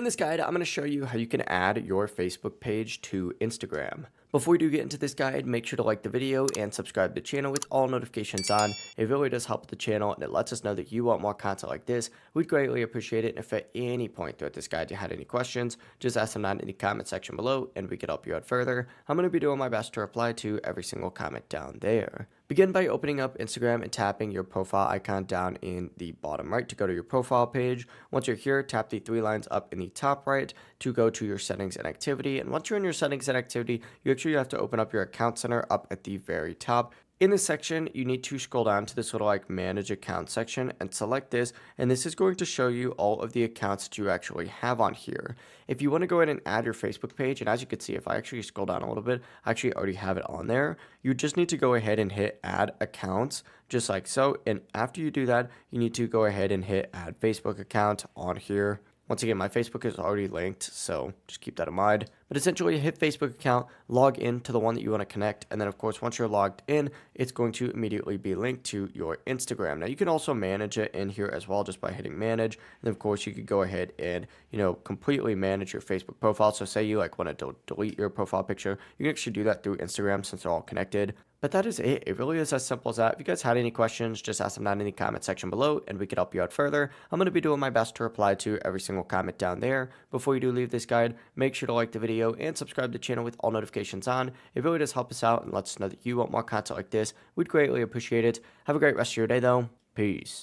In this guide, I'm going to show you how you can add your Facebook page to Instagram. Before we do get into this guide, make sure to like the video and subscribe to the channel with all notifications on. It really does help the channel and it lets us know that you want more content like this. We'd greatly appreciate it. And if at any point throughout this guide you had any questions, just ask them down in the comment section below and we can help you out further. I'm going to be doing my best to reply to every single comment down there. Begin by opening up Instagram and tapping your profile icon down in the bottom right to go to your profile page. Once you're here, tap the three lines up in the top right to go to your settings and activity. And once you're in your settings and activity, you have to open up your account center up at the very top. In this section, you need to scroll down to this little manage account section and select this, and this is going to show you all of the accounts that you actually have on here. If you want to go ahead and add your Facebook page, and as you can see, if I actually scroll down a little bit, I actually already have it on there. You just need to go ahead and hit add accounts just like so, and after you do that, you need to go ahead and hit add Facebook account on here. Once again, my Facebook is already linked, so just keep that in mind. But essentially, hit Facebook account, log in to the one that you want to connect, and then of course, once you're logged in, it's going to immediately be linked to your Instagram. Now, you can also manage it in here as well just by hitting manage. And then of course, you could go ahead and, completely manage your Facebook profile. So say you want to delete your profile picture, you can actually do that through Instagram since they're all connected. But that is it. It really is as simple as that. If you guys had any questions, just ask them down in the comment section below and we can help you out further. I'm going to be doing my best to reply to every single comment down there. Before you do leave this guide, make sure to like the video and subscribe to the channel with all notifications on. It really does help us out and lets us know that you want more content like this. We'd greatly appreciate it. Have a great rest of your day though. Peace.